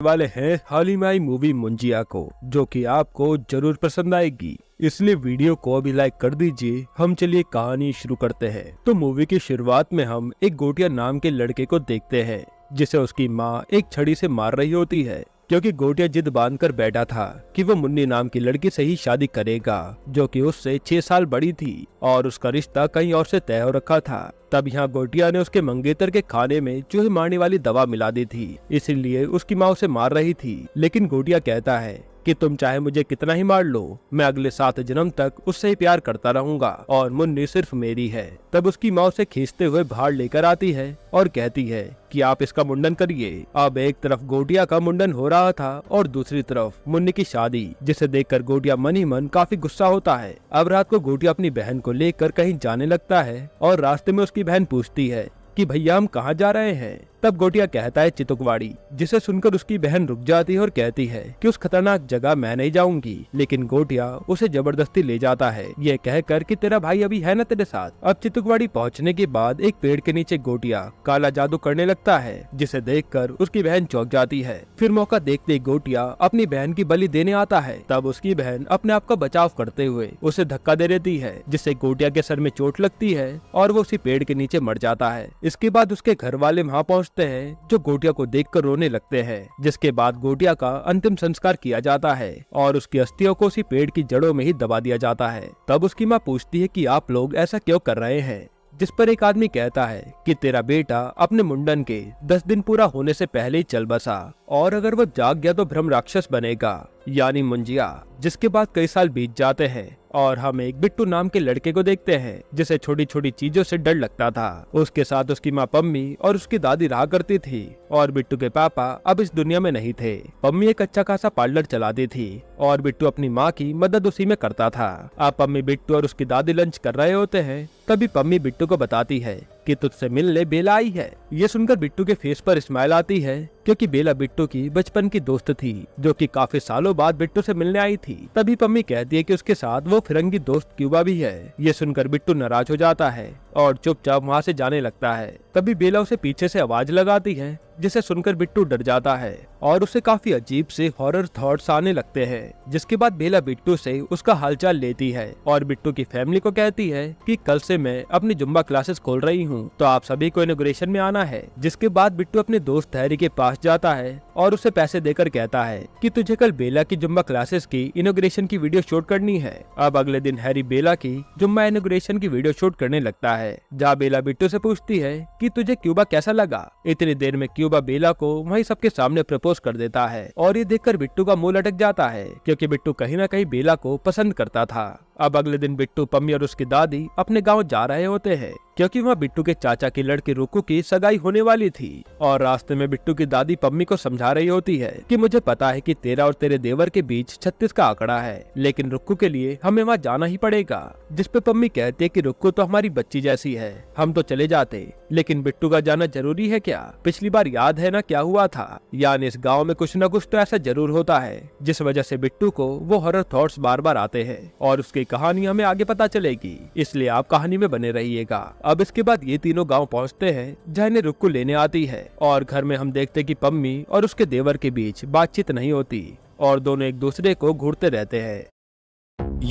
वाले हैं हाल ही में आई मूवी मुंजिया को, जो कि आपको जरूर पसंद आएगी। इसलिए वीडियो को अभी लाइक कर दीजिए। हम चलिए कहानी शुरू करते हैं। तो मूवी की शुरुआत में हम एक गोटिया नाम के लड़के को देखते हैं, जिसे उसकी माँ एक छड़ी से मार रही होती है, क्योंकि गोटिया जिद बांध कर बैठा था कि वो मुन्नी नाम की लड़की से ही शादी करेगा, जो कि उससे 6 साल बड़ी थी और उसका रिश्ता कहीं और से तय हो रखा था। तब यहाँ गोटिया ने उसके मंगेतर के खाने में चूहे मारने वाली दवा मिला दी थी, इसीलिए उसकी माँ उसे मार रही थी। लेकिन गोटिया कहता है कि तुम चाहे मुझे कितना ही मार लो, मैं अगले 7 जन्म तक उससे ही प्यार करता रहूंगा और मुन्नी सिर्फ मेरी है। तब उसकी माँ उसे खींचते हुए बाहर लेकर आती है और कहती है कि आप इसका मुंडन करिए। अब एक तरफ गोटिया का मुंडन हो रहा था और दूसरी तरफ मुन्नी की शादी, जिसे देखकर गोटिया मन ही मन काफी गुस्सा होता है। अब रात को गोटिया अपनी बहन को लेकर कहीं जाने लगता है और रास्ते में उसकी बहन पूछती है कि भैया हम कहाँ जा रहे हैं। तब गोटिया कहता है चितुकवाड़ी, जिसे सुनकर उसकी बहन रुक जाती है और कहती है कि उस खतरनाक जगह मैं नहीं जाऊंगी। लेकिन गोटिया उसे जबरदस्ती ले जाता है, ये कहकर कि तेरा भाई अभी है ना तेरे साथ। अब चितुकवाड़ी पहुंचने के बाद एक पेड़ के नीचे गोटिया काला जादू करने लगता है, जिसे देखकर उसकी बहन चौंक जाती है। फिर मौका देखते गोटिया अपनी बहन की बलि देने आता है। तब उसकी बहन अपने आप का बचाव करते हुए उसे धक्का दे देती है, जिससे गोटिया के सर में चोट लगती है और वो उसी पेड़ के नीचे मर जाता है। इसके बाद उसके घर वाले वहाँ पहुँचते हैं, जो गोटिया को देखकर रोने लगते हैं। जिसके बाद गोटिया का अंतिम संस्कार किया जाता है और उसकी अस्थियों को उसी पेड़ की जड़ों में ही दबा दिया जाता है। तब उसकी माँ पूछती है कि आप लोग ऐसा क्यों कर रहे हैं, जिस पर एक आदमी कहता है कि तेरा बेटा अपने मुंडन के 10 दिन पूरा होने से पहले ही चल बसा और अगर वो जाग गया तो भ्रम राक्षस बनेगा, यानी मुंजिया। जिसके बाद कई साल बीत जाते हैं और हम एक बिट्टू नाम के लड़के को देखते हैं, जिसे छोटी छोटी चीजों से डर लगता था। उसके साथ उसकी माँ पम्मी और उसकी दादी रहा करती थी और बिट्टू के पापा अब इस दुनिया में नहीं थे। पम्मी एक अच्छा खासा पार्लर चलाती थी और बिट्टू अपनी माँ की मदद उसी में करता था। अब पम्मी, बिट्टू और उसकी दादी लंच कर रहे होते हैं, तभी पम्मी बिट्टू को बताती है कि तुझसे मिलने बेला आई है। ये सुनकर बिट्टू के फेस पर स्माइल आती है, क्योंकि बेला बिट्टू की बचपन की दोस्त थी, जो कि काफी सालों बाद बिट्टू से मिलने आई थी। तभी पम्मी कहती है कि उसके साथ वो फिरंगी दोस्त क्यूबा भी है। ये सुनकर बिट्टू नाराज हो जाता है और चुपचाप वहाँ से जाने लगता है। तभी बेला उसे पीछे से आवाज लगाती है, जिसे सुनकर बिट्टू डर जाता है और उसे काफी अजीब से हॉरर थॉट्स आने लगते हैं। जिसके बाद बेला बिट्टू से उसका हालचाल लेती है और बिट्टू की फैमिली को कहती है कि कल से मैं अपनी जुम्बा क्लासेस खोल रही हूँ, तो आप सभी को इनॉग्रेशन में आना है। जिसके बाद बिट्टू अपने दोस्त हैरी के पास जाता है और उसे पैसे देकर कहता है कि तुझे कल बेला की जुम्बा क्लासेस की इनॉग्रेशन की वीडियो शूट करनी है। अब अगले दिन हैरी बेला की जुम्बा इनॉग्रेशन की वीडियो शूट करने लगता है, जहाँ बेला बिट्टू से पूछती है कि तुझे क्यूबा कैसा लगा। इतनी देर में क्यूबा बेला को वहीं सबके सामने प्रपोज कर देता है और ये देखकर बिट्टू का मुंह लटक जाता है, क्योंकि बिट्टू कहीं न कहीं बेला को पसंद करता था। अब अगले दिन बिट्टू, पम्मी और उसकी दादी अपने गांव जा रहे होते हैं, क्योंकि वहाँ बिट्टू के चाचा की लड़की रुक्कू की सगाई होने वाली थी। और रास्ते में बिट्टू की दादी पम्मी को समझा रही होती है कि मुझे पता है कि तेरा और तेरे देवर के बीच 36 का आंकड़ा है, लेकिन रुक्कू के लिए हमें वहाँ जाना ही पड़ेगा। जिस पे पम्मी कहती है कि रुक्कू तो हमारी बच्ची जैसी है, हम तो चले जाते, लेकिन बिट्टू का जाना जरूरी है क्या? पिछली बार याद है ना क्या हुआ था? यानी इस गाँव में कुछ न कुछ तो ऐसा जरूर होता है, जिस वजह से बिट्टू को वो हॉरर थॉट्स बार बार आते हैं और उसकी कहानी हमें आगे पता चलेगी, इसलिए आप कहानी में बने रहिएगा। अब इसके बाद ये तीनों गांव पहुंचते हैं, जहाँ इन्हें रुक्कू लेने आती है और घर में हम देखते कि पम्मी और उसके देवर के बीच बातचीत नहीं होती और दोनों एक दूसरे को घूरते रहते हैं।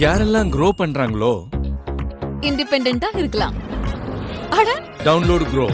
யாரெல்லாம் grow பண்றாங்களோ इंडिपेंडेंटा இருக்கலாம். அட डाउनलोड ग्रो।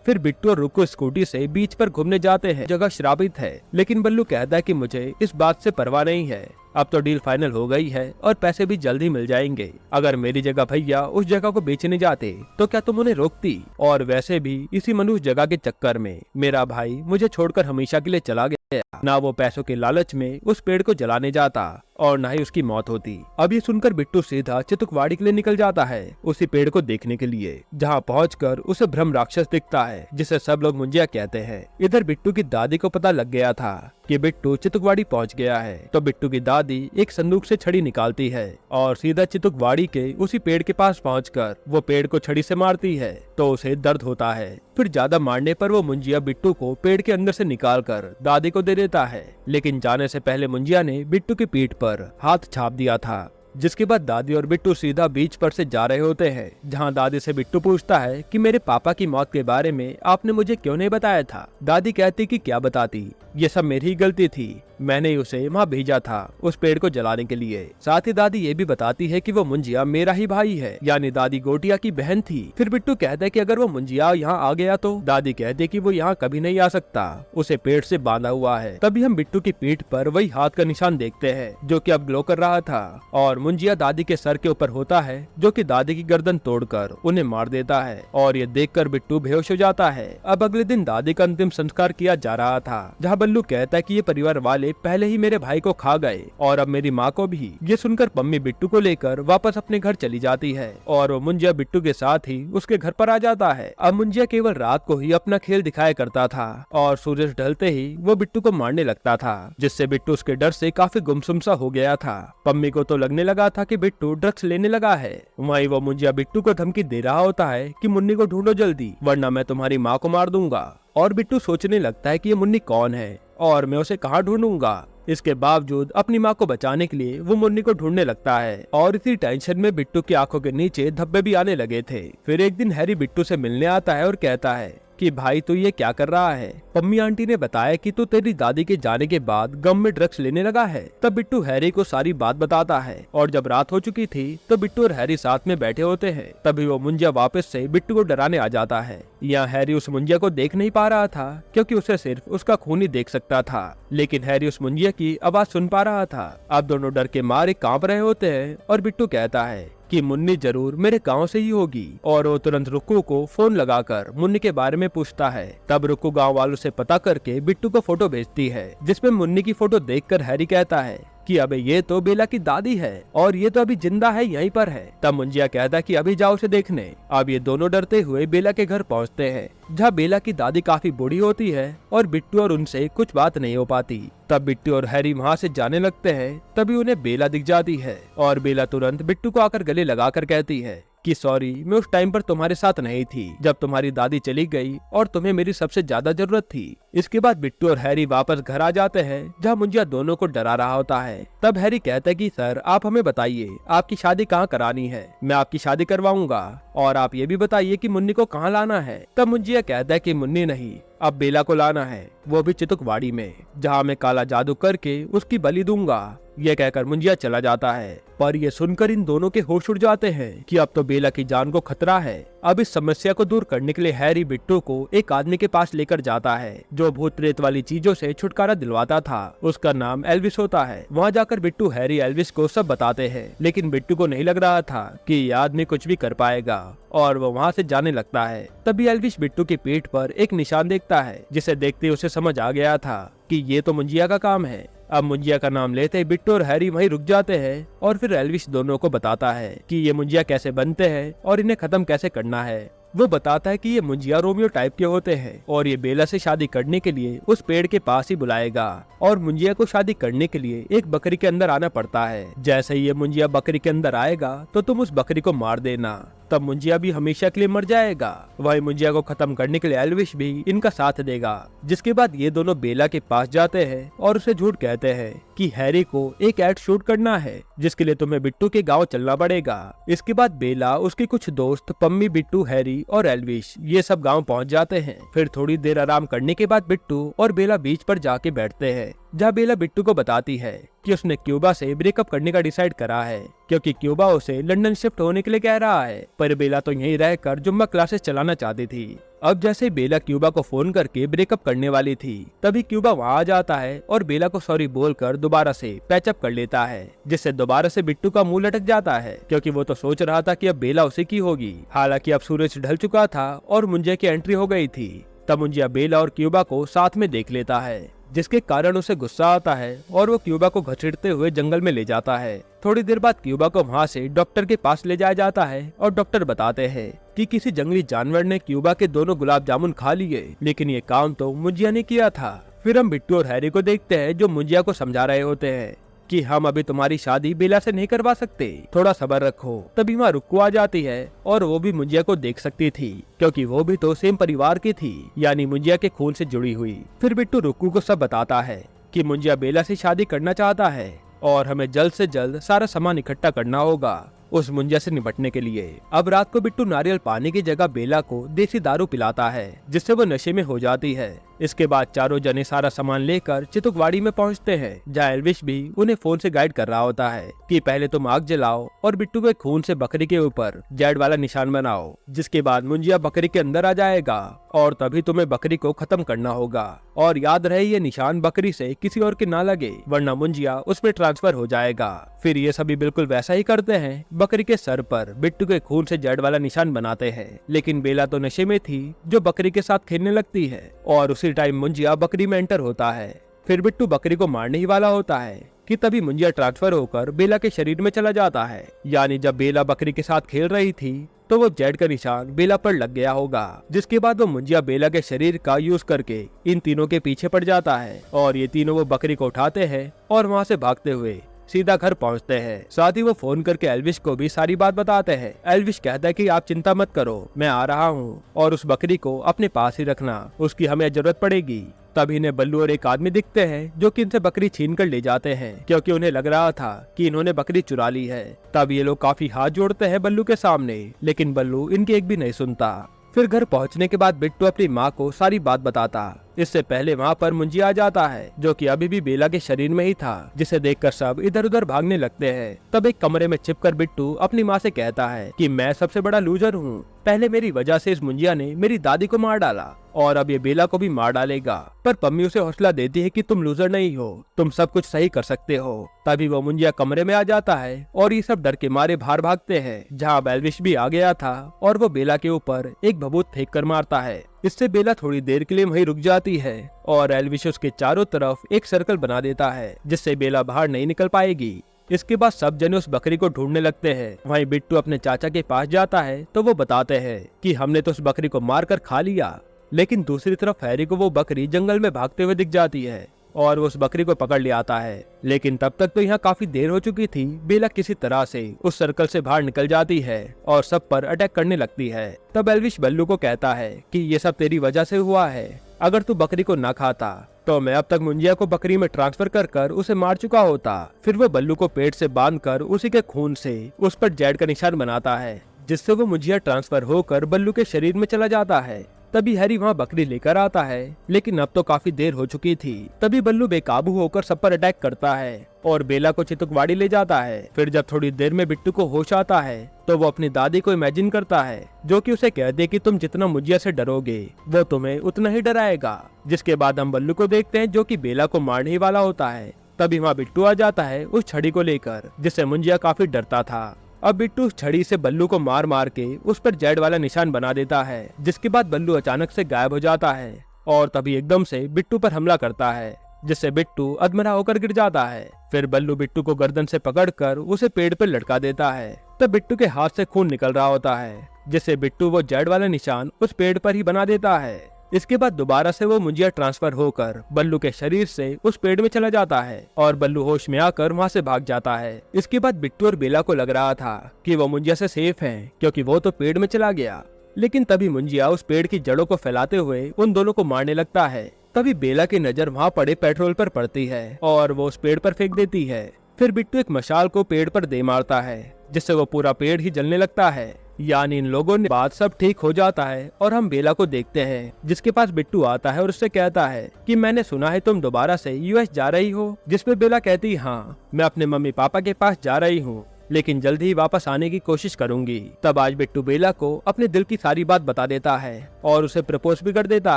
फिर बिट्टू और रुक्कू स्कूटी से बीच पर घूमने जाते हैं। जगह श्रापित है, लेकिन बल्लू कहता है कि मुझे इस बात से परवाह नहीं है, अब तो डील फाइनल हो गई है और पैसे भी जल्द ही मिल जाएंगे। अगर मेरी जगह भैया उस जगह को बेचने जाते तो क्या तुम उन्हें रोकती? और वैसे भी इसी मनुष्य जगह के चक्कर में मेरा भाई मुझे छोड़कर हमेशा के लिए चला गया। ना वो पैसों के लालच में उस पेड़ को जलाने जाता और ना ही उसकी मौत होती। अब ये सुनकर बिट्टू सीधा चितुकवाड़ी के लिए निकल जाता है, उसी पेड़ को देखने के लिए, जहाँ पहुंचकर उसे भ्रम राक्षस दिखता है, जिसे सब लोग मुंजिया कहते हैं। इधर बिट्टू की दादी को पता लग गया था कि बिट्टू चितुकवाड़ी पहुंच गया है, तो बिट्टू की दादी एक संदूक से छड़ी निकालती है और सीधा चितुकवाड़ी के उसी पेड़ के पास पहुंचकर वो पेड़ को छड़ी से मारती है, तो उसे दर्द होता है। फिर ज्यादा मारने पर वो मुंजिया बिट्टू को पेड़ के अंदर से निकालकर दादी को दे देता है, लेकिन जाने से पहले मुंजिया ने बिट्टू की पीठ पर हाथ छाप दिया था। जिसके बाद दादी और बिट्टू सीधा बीच पर से जा रहे होते हैं, जहाँ दादी से बिट्टू पूछता है कि मेरे पापा की मौत के बारे में आपने मुझे क्यों नहीं बताया था। दादी कहती कि क्या बताती, ये सब मेरी ही गलती थी, मैंने ही उसे वहाँ भेजा था उस पेड़ को जलाने के लिए। साथ ही दादी ये भी बताती है कि वो मुंजिया मेरा ही भाई है, यानी दादी गोटिया की बहन थी। फिर बिट्टू कहता है कि अगर वो मुंजिया यहाँ आ गया तो दादी कहती कि वो यहाँ कभी नहीं आ सकता, उसे पेड़ से बांधा हुआ है। तभी हम बिट्टू की पीठ पर वही हाथ का निशान देखते हैं जो कि अब ग्लो कर रहा था, और मुंजिया दादी के सर के ऊपर होता है जो कि दादी की गर्दन तोड़कर उन्हें मार देता है। और ये देखकर बिट्टू बेहोश हो जाता है। अब अगले दिन दादी का अंतिम संस्कार किया जा रहा था, जहाँ बल्लू कहता है कि ये परिवार वाले पहले ही मेरे भाई को खा गए और अब मेरी माँ को भी। ये सुनकर पम्मी बिट्टू को लेकर वापस अपने घर चली जाती है और वो मुंजिया बिट्टू के साथ ही उसके घर पर आ जाता है। अब मुंजिया केवल रात को ही अपना खेल दिखाया करता था और सूरज ढलते ही वो बिट्टू को मारने लगता था, जिससे बिट्टू उसके डर से काफी गुमसुम सा हो गया था। पम्मी को तो लगने लगा था कि बिट्टू ड्रग्स लेने लगा है। वहीं वो मुंजिया बिट्टू को धमकी दे रहा होता है कि मुन्नी को ढूंढो जल्दी, वरना मैं तुम्हारी माँ को मार दूंगा। और बिट्टू सोचने लगता है कि ये मुन्नी कौन है और मैं उसे कहाँ ढूंढूंगा। इसके बावजूद अपनी माँ को बचाने के लिए वो मुन्नी को ढूंढने लगता है और इसी टेंशन में बिट्टू की आंखों के नीचे धब्बे भी आने लगे थे। फिर एक दिन हैरी बिट्टू से मिलने आता है और कहता है कि भाई तू ये क्या कर रहा है। पम्मी आंटी ने बताया कि तू तेरी दादी के जाने के बाद गम में ड्रग्स लेने लगा है। तब बिट्टू हैरी को सारी बात बताता है और जब रात हो चुकी थी तो बिट्टू और हैरी साथ में बैठे होते हैं। तभी वो मुंजिया वापस से बिट्टू को डराने आ जाता है। यहाँ हैरी उस मुंजिया को देख नहीं पा रहा था क्योंकि उसे सिर्फ उसका खून ही देख सकता था, लेकिन हैरी उस मुंजिया की आवाज सुन पा रहा था। अब दोनों डर के मारे कांप रहे होते हैं और बिट्टू कहता है कि मुन्नी जरूर मेरे गांव से ही होगी और वो तुरंत रुक्कू को फोन लगाकर मुन्नी के बारे में पूछता है। तब रुक्कू गांव वालों से पता करके बिट्टू को फोटो भेजती है, जिसमें मुन्नी की फोटो देखकर हैरी कहता है कि अबे ये तो बेला की दादी है और ये तो अभी जिंदा है, यहीं पर है। तब मुंजिया कहता है कि अभी जाओ उसे देखने। अब ये दोनों डरते हुए बेला के घर पहुंचते हैं, जहाँ बेला की दादी काफी बूढ़ी होती है और बिट्टू और उनसे कुछ बात नहीं हो पाती। तब बिट्टू और हैरी वहाँ से जाने लगते हैं। तभी उन्हें बेला दिख जाती है और बेला तुरंत बिट्टू को आकर गले लगाकर कहती है कि सॉरी, मैं उस टाइम पर तुम्हारे साथ नहीं थी जब तुम्हारी दादी चली गई और तुम्हें मेरी सबसे ज्यादा जरूरत थी। इसके बाद बिट्टू और हैरी वापस घर आ जाते हैं, जहाँ मुंजिया दोनों को डरा रहा होता है। तब हैरी कहता है कि सर आप हमें बताइए आपकी शादी कहाँ करानी है, मैं आपकी शादी करवाऊंगा और आप ये भी बताइए कि मुन्नी को कहाँ लाना है। तब मुंजिया कहता है कि मुन्नी नहीं, अब बेला को लाना है, वो भी चितुकवाड़ी में, जहाँ मैं काला जादू करके उसकी बलि दूंगा। ये कहकर मुंजिया चला जाता है। पर ये सुनकर इन दोनों के होश उड़ जाते हैं कि अब तो बेला की जान को खतरा है। अब इस समस्या को दूर करने के लिए हैरी बिट्टू को एक आदमी के पास लेकर जाता है जो भूत प्रेत वाली चीजों से छुटकारा दिलवाता था। उसका नाम एल्विस होता है। वहाँ जाकर बिट्टू हैरी एल्विस को सब बताते हैं, लेकिन बिट्टू को नहीं लग रहा था कि ये आदमी कुछ भी कर पाएगा और वो वहाँ से जाने लगता है। तभी एल्विस बिट्टू की पीठ पर एक निशान देखता है, जिसे देखते उसे समझ आ गया था कि ये तो मुंजिया का काम है। अब मुंजिया का नाम लेते ही बिट्टू और हैरी वहीं रुक जाते हैं और फिर एल्विस दोनों को बताता है कि ये मुंजिया कैसे बनते हैं और इन्हें खत्म कैसे करना है। वो बताता है कि ये मुंजिया रोमियो टाइप के होते हैं और ये बेला से शादी करने के लिए उस पेड़ के पास ही बुलाएगा और मुंजिया को शादी करने के लिए एक बकरी के अंदर आना पड़ता है। जैसे ही ये मुंजिया बकरी के अंदर आएगा तो तुम उस बकरी को मार देना, तब मुंजिया भी हमेशा के लिए मर जाएगा। वही मुंजिया को खत्म करने के लिए एल्विस भी इनका साथ देगा। जिसके बाद ये दोनों बेला के पास जाते हैं और उसे झूठ कहते हैं कि हैरी को एक एड शूट करना है, जिसके लिए तुम्हें बिट्टू के गांव चलना पड़ेगा। इसके बाद बेला, उसके कुछ दोस्त पम्मी, बिट्टू, हैरी और एल्विस ये सब गांव पहुंच जाते हैं। फिर थोड़ी देर आराम करने के बाद बिट्टू और बेला बीच पर जाके बैठते हैं, जहाँ बेला बिट्टू को बताती है कि उसने क्यूबा से ब्रेकअप करने का डिसाइड करा है क्योंकि क्यूबा उसे लंदन शिफ्ट होने के लिए कह रहा है, पर बेला तो यहीं रहकर जुम्मा क्लासेस चलाना चाहती थी। अब जैसे बेला क्यूबा को फोन करके ब्रेकअप करने वाली थी, तभी क्यूबा वहाँ आ जाता है और बेला को सॉरी बोलकर दोबारा से पैचअप कर लेता है, जिससे दोबारा से बिट्टू का मुंह लटक जाता है क्योंकि वो तो सोच रहा था कि अब बेला उसे की होगी। हालांकि अब सूरज ढल चुका था और मुंजिया की एंट्री हो गई थी। तब मुंजिया बेला और क्यूबा को साथ में देख लेता है, जिसके कारण उसे गुस्सा आता है और वो क्यूबा को घसीटते हुए जंगल में ले जाता है। थोड़ी देर बाद क्यूबा को वहाँ से डॉक्टर के पास ले जाया जाता है और डॉक्टर बताते हैं कि किसी जंगली जानवर ने क्यूबा के दोनों गुलाब जामुन खा लिए, लेकिन ये काम तो मुंजिया ने किया था। फिर हम बिट्टू और हैरी को देखते हैं जो मुंजिया को समझा रहे होते हैं कि हम अभी तुम्हारी शादी बेला से नहीं करवा सकते, थोड़ा सब्र रखो। तभी वहाँ रुक्कू आ जाती है और वो भी मुंजिया को देख सकती थी क्योंकि वो भी तो सेम परिवार की थी, यानी मुंजिया के खून से जुड़ी हुई। फिर बिट्टू रुक्कू को सब बताता है कि मुंजिया बेला से शादी करना चाहता है और हमें जल्द से जल्द सारा सामान इकट्ठा करना होगा उस मुंजिया से निपटने के लिए। अब रात को बिट्टू नारियल पानी की जगह बेला को देसी दारू पिलाता है, जिससे वो नशे में हो जाती है। इसके बाद चारों जने सारा सामान लेकर चितुकवाड़ी में पहुंचते हैं, जहाँ एल्विश भी उन्हें फोन से गाइड कर रहा होता है कि पहले तुम आग जलाओ और बिट्टू के खून से बकरी के ऊपर जेड वाला निशान बनाओ, जिसके बाद मुंजिया बकरी के अंदर आ जाएगा और तभी तुम्हें बकरी को खत्म करना होगा। और याद रहे ये निशान बकरी से किसी और के ना लगे, वरना मुंजिया उसमें ट्रांसफर हो जाएगा। फिर ये सभी बिल्कुल वैसा ही करते हैं, बकरी के सर पर बिट्टू के खून से जेड वाला निशान बनाते हैं। लेकिन बेला तो नशे में थी, जो बकरी के साथ खेलने लगती है और उसी टाइम मुंजिया बकरी में एंटर होता है। फिर बिट्टू बकरी को मारने ही वाला होता है कि तभी मुंजिया ट्रांसफर होकर बेला के शरीर में चला जाता है। यानी जब बेला बकरी के साथ खेल रही थी तो वो जेड का निशान बेला पर लग गया होगा, जिसके बाद वो मुंजिया बेला के शरीर का यूज करके इन तीनों के पीछे पड़ जाता है और ये तीनों वो बकरी को उठाते हैं और वहाँ से भागते हुए सीधा घर पहुंचते हैं। साथ ही वो फोन करके एल्विश को भी सारी बात बताते हैं। एल्विश कहता है कि आप चिंता मत करो, मैं आ रहा हूँ और उस बकरी को अपने पास ही रखना, उसकी हमें जरूरत पड़ेगी। तभी इन्हें बल्लू और एक आदमी दिखते हैं जो कि इनसे बकरी छीन कर ले जाते हैं, क्योंकि उन्हें लग रहा था कि इन्होंने बकरी चुरा ली है। तब ये लोग काफी हाथ जोड़ते हैं बल्लू के सामने, लेकिन बल्लू इनकी एक भी नहीं सुनता। फिर घर पहुंचने के बाद बिट्टू अपनी माँ को सारी बात बताता। इससे पहले वहाँ पर मुंजिया आ जाता है, जो कि अभी भी बेला के शरीर में ही था, जिसे देखकर सब इधर उधर भागने लगते हैं। तब एक कमरे में छिपकर बिट्टू अपनी माँ से कहता है कि मैं सबसे बड़ा लूजर हूँ, पहले मेरी वजह से इस मुंजिया ने मेरी दादी को मार डाला और अब ये बेला को भी मार डालेगा। पर पम्मी उसे हौसला देती है कि तुम लूजर नहीं हो, तुम सब कुछ सही कर सकते हो। तभी वो मुंजिया कमरे में आ जाता है और ये सब डर के मारे बाहर भागते हैं, जहाँ एल्विश भी आ गया था और वो बेला के ऊपर एक भभूत फेंक कर मारता है। इससे बेला थोड़ी देर के लिए वहीं रुक जाती है और एल्विश उसके चारों तरफ एक सर्कल बना देता है, जिससे बेला बाहर नहीं निकल पाएगी। इसके बाद सब जने उस बकरी को ढूंढने लगते हैं। वहीं बिट्टू अपने चाचा के पास जाता है तो वो बताते हैं कि हमने तो उस बकरी को मारकर खा लिया। लेकिन दूसरी तरफ हैरी को वो बकरी जंगल में भागते हुए दिख जाती है और वो उस बकरी को पकड़ ले आता है। लेकिन तब तक तो यहाँ काफी देर हो चुकी थी। बेला किसी तरह से उस सर्कल से बाहर निकल जाती है और सब पर अटैक करने लगती है। तब एल्विश बल्लू को कहता है कि ये सब तेरी वजह से हुआ है, अगर तू बकरी को ना खाता तो मैं अब तक मुंजिया को बकरी में ट्रांसफर कर कर उसे मार चुका होता। फिर वो बल्लू को पेट से बांधकर उसी के खून से उस पर जेड का निशान बनाता है, जिससे वो मुंजिया ट्रांसफर होकर बल्लू के शरीर में चला जाता है। तभी हैरी वहाँ बकरी लेकर आता है, लेकिन अब तो काफी देर हो चुकी थी। तभी बल्लू बेकाबू होकर सब पर अटैक करता है और बेला को चितुकवाड़ी ले जाता है। फिर जब थोड़ी देर में बिट्टू को होश आता है तो वो अपनी दादी को इमेजिन करता है, जो कि उसे कहती है कि तुम जितना मुंजिया से डरोगे वो तुम्हें उतना ही डराएगा। जिसके बाद हम बल्लू को देखते हैं, जो कि बेला को मारने ही वाला होता है। तभी वहाँ बिट्टू आ जाता है उस छड़ी को लेकर, जिससे मुंजिया काफी डरता था। अब बिट्टू उस छड़ी से बल्लू को मार मार के उस पर जेड वाला निशान बना देता है, जिसके बाद बल्लू अचानक से गायब हो जाता है और तभी एकदम से बिट्टू पर हमला करता है, जिससे बिट्टू अधमरा होकर गिर जाता है। फिर बल्लू बिट्टू को गर्दन से पकड़कर उसे पेड़ पर लटका देता है। तब बिट्टू के हाथ से खून निकल रहा होता है, जिससे बिट्टू वो जेड वाला निशान उस पेड़ पर ही बना देता है। इसके बाद दोबारा से वो मुंजिया ट्रांसफर होकर बल्लू के शरीर से उस पेड़ में चला जाता है और बल्लू होश में आकर वहाँ से भाग जाता है। इसके बाद बिट्टू और बेला को लग रहा था कि वो मुंजिया से सेफ हैं, क्योंकि वो तो पेड़ में चला गया। लेकिन तभी मुंजिया उस पेड़ की जड़ों को फैलाते हुए उन दोनों को मारने लगता है। तभी बेला की नजर वहाँ पड़े पेट्रोल पर पड़ती है और वो उस पेड़ पर फेंक देती है। फिर बिट्टू एक मशाल को पेड़ पर दे मारता है, जिससे वो पूरा पेड़ ही जलने लगता है। यानी इन लोगों ने बात सब ठीक हो जाता है और हम बेला को देखते हैं, जिसके पास बिट्टू आता है और उससे कहता है कि मैंने सुना है तुम दोबारा से यूएस जा रही हो। जिसपे बेला कहती हाँ, मैं अपने मम्मी पापा के पास जा रही हूँ, लेकिन जल्दी ही वापस आने की कोशिश करूंगी। तब आज बिट्टू बेला को अपने दिल की सारी बात बता देता है और उसे प्रपोज भी कर देता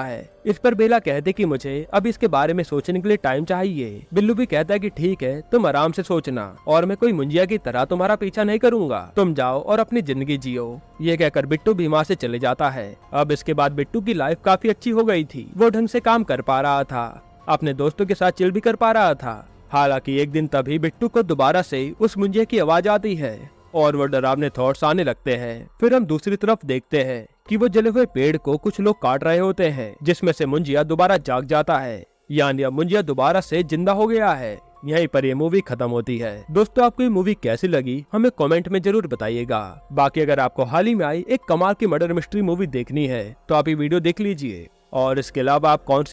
है। इस पर बेला कहते कि मुझे अब इसके बारे में सोचने के लिए टाइम चाहिए। बिल्लू भी कहता है कि ठीक है, तुम आराम से सोचना और मैं कोई मुंजिया की तरह तुम्हारा पीछा नहीं करूंगा, तुम जाओ और अपनी जिंदगी जियो। ये कहकर बिट्टू भी वहाँ से चले जाता है। अब इसके बाद बिट्टू की लाइफ काफी अच्छी हो गई थी। वो ढंग से काम कर पा रहा था, अपने दोस्तों के साथ चिल भी कर पा रहा था। हालांकि एक दिन तभी बिट्टू को दोबारा से उस मुंजिया की आवाज आती है और वो डरावने थॉट्स आने लगते हैं। फिर हम दूसरी तरफ देखते हैं कि वो जले हुए पेड़ को कुछ लोग काट रहे होते हैं, जिसमें से मुंजिया दोबारा जाग जाता है। यानी अब मुंजिया दोबारा से जिंदा हो गया है। यहीं पर ये मूवी खत्म होती है। दोस्तों, आपको ये मूवी कैसी लगी हमें कमेंट में जरूर बताइएगा। बाकी अगर आपको हाल ही में आई एक कमाल की मर्डर मिस्ट्री मूवी देखनी है तो आप ये वीडियो देख लीजिए। और इसके अलावा आप कौन